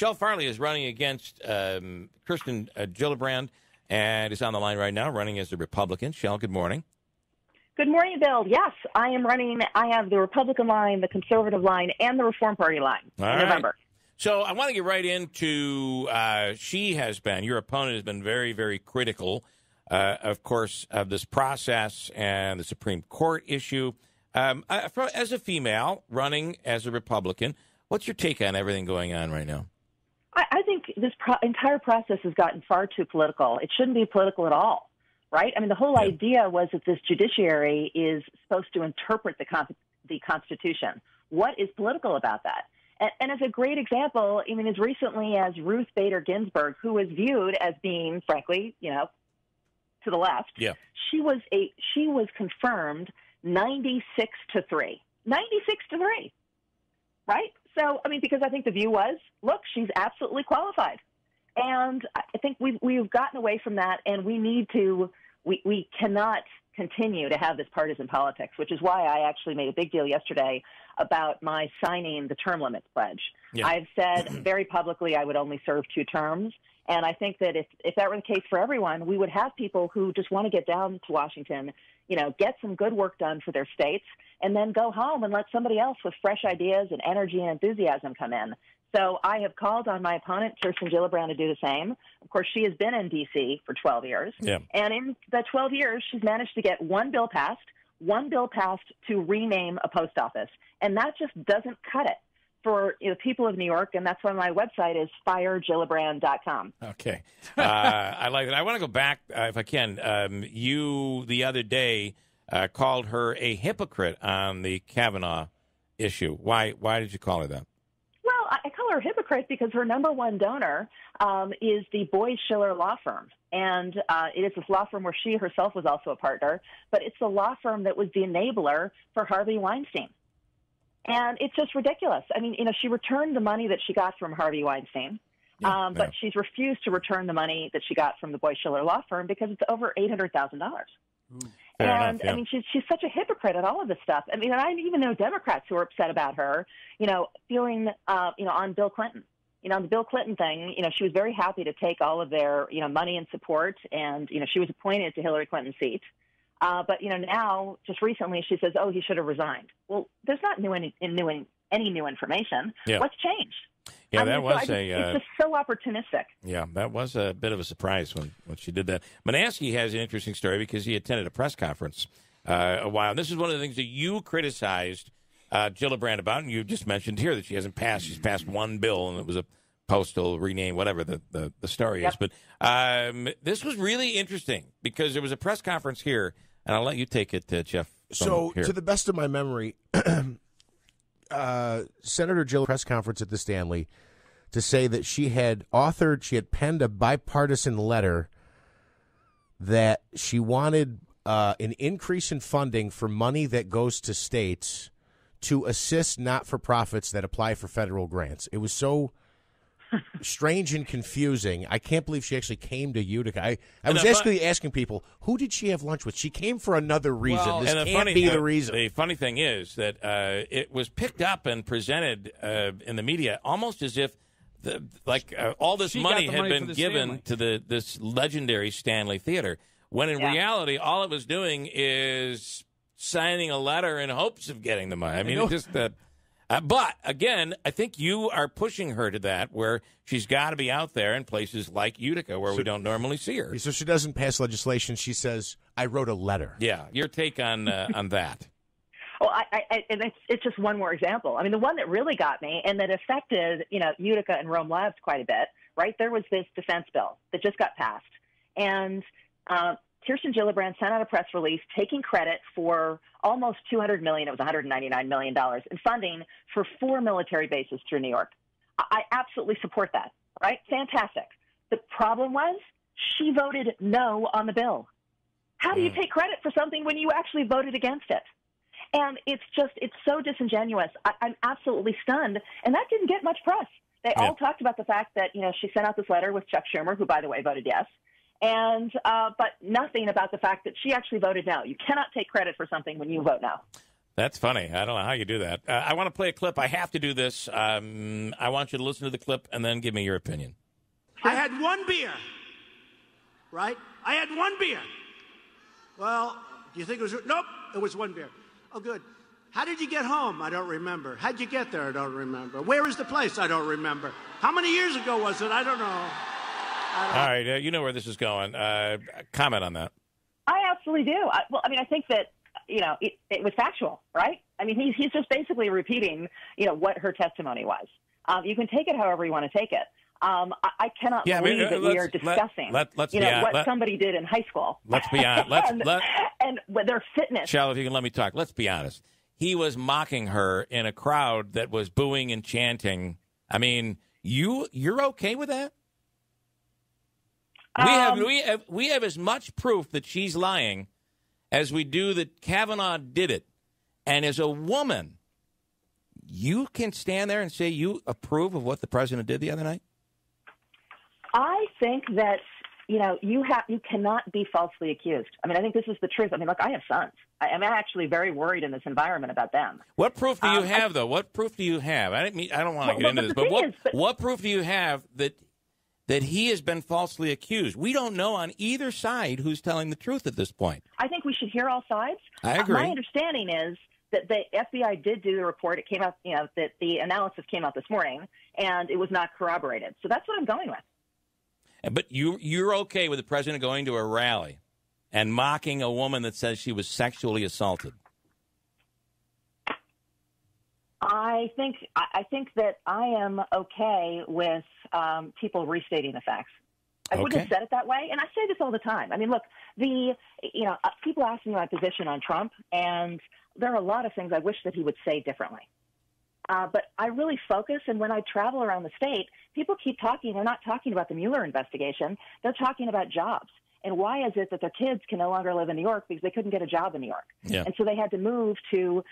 Chele Farley is running against Kirsten Gillibrand and is on the line right now, running as a Republican. Chele, good morning. Good morning, Bill. Yes, I am running. I have the Republican line, the Conservative line, and the Reform Party line in November. So I want to get right into, your opponent has been very, very critical, of course, of this process and the Supreme Court issue. As a female running as a Republican, what's your take on everything going on right now? I think this entire process has gotten far too political. It shouldn't be political at all, right? I mean, the whole idea was that this judiciary is supposed to interpret the Constitution. What is political about that? And as a great example, I mean, as recently as Ruth Bader Ginsburg, who was viewed as being, frankly, to the left, she was confirmed 96-3. 96-3, right? So, I mean, because I think the view was, look, she's absolutely qualified. And I think we've gotten away from that, and we cannot continue to have this partisan politics, which is why I actually made a big deal yesterday about my signing the term limits pledge. Yeah. I've said very publicly I would only serve 2 terms, and I think that if that were the case for everyone, we would have people who just want to get down to Washington, get some good work done for their states, and then go home and let somebody else with fresh ideas and energy and enthusiasm come in. So I have called on my opponent, Kirsten Gillibrand, to do the same. Of course, she has been in D.C. for 12 years. Yeah. And in the 12 years, she's managed to get one bill passed to rename a post office. And that just doesn't cut it for people of New York, and that's why my website is firegillibrand.com. Okay. I like it. I want to go back, if I can. You, the other day, called her a hypocrite on the Kavanaugh issue. Why did you call her that? I call her a hypocrite because her number one donor is the Boies Schiller law firm. And it is this law firm where she herself was also a partner, but it's the law firm that was the enabler for Harvey Weinstein. And it's just ridiculous. I mean, she returned the money that she got from Harvey Weinstein, but she's refused to return the money that she got from the Boies Schiller law firm because it's over $800,000. And I mean, she's such a hypocrite at all of this stuff. I mean, and I even know Democrats who are upset about her, feeling, on Bill Clinton. On the Bill Clinton thing, she was very happy to take all of their, money and support, and, she was appointed to Hillary Clinton's seat. But, now, just recently, she says, oh, he should have resigned. Well, there's not any new information. Yeah. What's changed? Yeah, it's just so opportunistic. Yeah, that was a bit of a surprise when she did that. Manaske has an interesting story because he attended a press conference a while. And this is one of the things that you criticized Gillibrand about, and you just mentioned here that she hasn't passed. She's passed one bill, and it was a postal rename, whatever the story is. But this was really interesting because there was a press conference here, and I'll let you take it, Jeff. So, to the best of my memory, Senator Jill press conference at the Stanley to say that she had penned a bipartisan letter that she wanted an increase in funding for money that goes to states to assist not-for-profits that apply for federal grants. It was so strange and confusing. I can't believe she actually came to Utica. I was asking people, who did she have lunch with? She came for another reason. Well, this can't be the reason. The funny thing is that it was picked up and presented in the media almost as if all this money had been given to this legendary Stanley Theater, when in reality all it was doing is signing a letter in hopes of getting the money. I mean, but, again, I think you are pushing her to that, where she's got to be out there in places like Utica where we don't normally see her. So she doesn't pass legislation. She says, I wrote a letter. Yeah. Your take on that? Well, and it's just one more example. I mean, the one that really got me and that affected, Utica and Rome Labs quite a bit, right? There was this defense bill that just got passed. And Kirsten Gillibrand sent out a press release taking credit for almost $200 million. It was $199 million in funding for 4 military bases through New York. I absolutely support that, right? Fantastic. The problem was she voted no on the bill. How do you take credit for something when you actually voted against it? And it's so disingenuous. I'm absolutely stunned. And that didn't get much press. They all talked about the fact that, she sent out this letter with Chuck Schumer, who, by the way, voted yes. And but nothing about the fact that she actually voted no. You cannot take credit for something when you vote no. That's funny. I don't know how you do that. I want to play a clip. I have to do this. I want you to listen to the clip and then give me your opinion. I had one beer, right? I had one beer. Well, do you think it was? Nope, it was one beer. Oh, good. How did you get home? I don't remember. How'd you get there? I don't remember. Where is the place? I don't remember. How many years ago was it? I don't know. All right, you know where this is going. Comment on that. I absolutely do. I think that, it was factual, right? I mean, he's just basically repeating, what her testimony was. You can take it however you want to take it. I cannot believe that we are discussing, what somebody did in high school. Let's be honest. and their fitness. Shell, if you can let me talk. Let's be honest. He was mocking her in a crowd that was booing and chanting. I mean, you're okay with that? We have as much proof that she's lying as we do that Kavanaugh did it. And as a woman, you can stand there and say you approve of what the president did the other night? I think that, you cannot be falsely accused. I mean, I think this is the truth. I mean, look, I have sons. I'm actually very worried in this environment about them. What proof do you have, though? What proof do you have? I don't want to get into this, but what proof do you have that he has been falsely accused? We don't know on either side who's telling the truth at this point. I think we should hear all sides. I agree. My understanding is that the FBI did do the report. It came out, that the analysis came out this morning, and it was not corroborated. So that's what I'm going with. But you're okay with the president going to a rally and mocking a woman that says she was sexually assaulted? I think that I am okay with people restating the facts. I wouldn't have said it that way, and I say this all the time. I mean, look, people ask me my position on Trump, and there are a lot of things I wish that he would say differently. But I really focus, and when I travel around the state, people keep talking. They're not talking about the Mueller investigation. They're talking about jobs. And why is it that their kids can no longer live in New York because they couldn't get a job in New York? Yeah. And so they had to move to,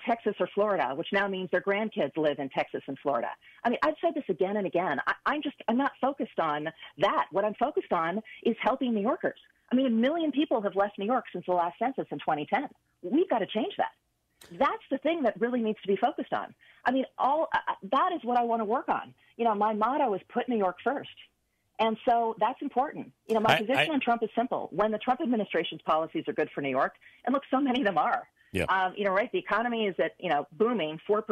Texas or Florida, which now means their grandkids live in Texas and Florida. I mean, I've said this again and again. I'm not focused on that. What I'm focused on is helping New Yorkers. I mean, 1 million people have left New York since the last census in 2010. We've got to change that. That's the thing that really needs to be focused on. I mean, that is what I want to work on. My motto is put New York first. And so that's important. My position on Trump is simple. When the Trump administration's policies are good for New York, and look, so many of them are. Yeah. Right? The economy is at, booming, 4%,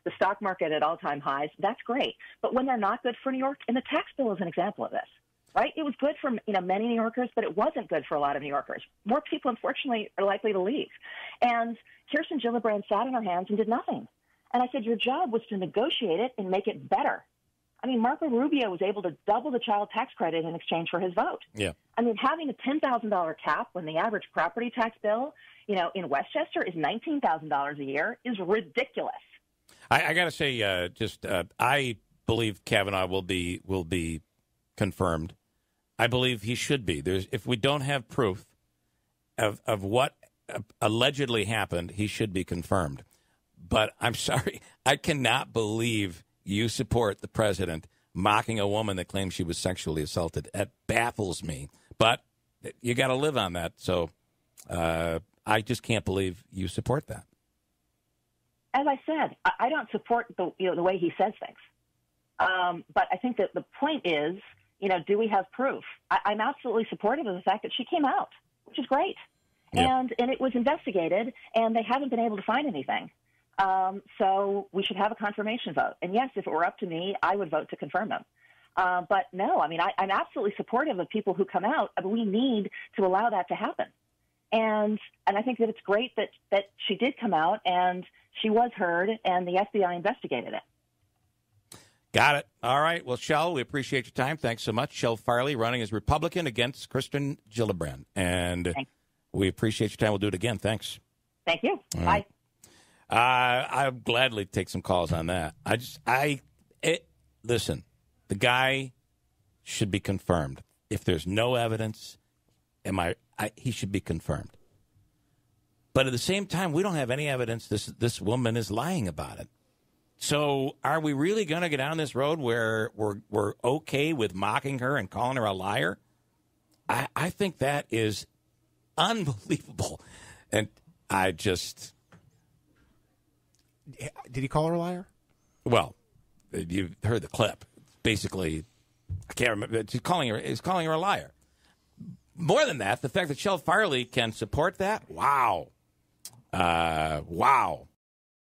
the stock market at all-time highs. That's great. But when they're not good for New York, and the tax bill is an example of this, right? It was good for, many New Yorkers, but it wasn't good for a lot of New Yorkers. More people, unfortunately, are likely to leave. And Kirsten Gillibrand sat on her hands and did nothing. And I said, your job was to negotiate it and make it better. I mean, Marco Rubio was able to double the child tax credit in exchange for his vote. Yeah. I mean, having a $10,000 cap when the average property tax bill, in Westchester is $19,000 a year is ridiculous. I got to say, I believe Kavanaugh will be confirmed. I believe he should be. If we don't have proof of what allegedly happened, he should be confirmed. But I'm sorry, I cannot believe you support the president mocking a woman that claims she was sexually assaulted. That baffles me. But you got to live on that. So I just can't believe you support that. As I said, I don't support the way he says things. But I think that the point is, do we have proof? I'm absolutely supportive of the fact that she came out, which is great. Yeah. And it was investigated, and they haven't been able to find anything. So we should have a confirmation vote. And yes, if it were up to me, I would vote to confirm them. But no, I mean, I'm absolutely supportive of people who come out. I mean, we need to allow that to happen. And I think that it's great that she did come out and she was heard and the FBI investigated it. Got it. All right. Well, Chele, we appreciate your time. Thanks so much. Chele Farley running as Republican against Kirsten Gillibrand. And we appreciate your time. We'll do it again. Thanks. Thank you. Bye. I'll gladly take some calls on that. Listen, the guy should be confirmed. If there's no evidence, he should be confirmed. But at the same time, we don't have any evidence this woman is lying about it. So are we really going to get down this road where we're okay with mocking her and calling her a liar? I think that is unbelievable. And Did he call her a liar? Well, you heard the clip. Basically, I can't remember. He's calling her a liar. More than that, the fact that Chele Farley can support that, wow. Wow.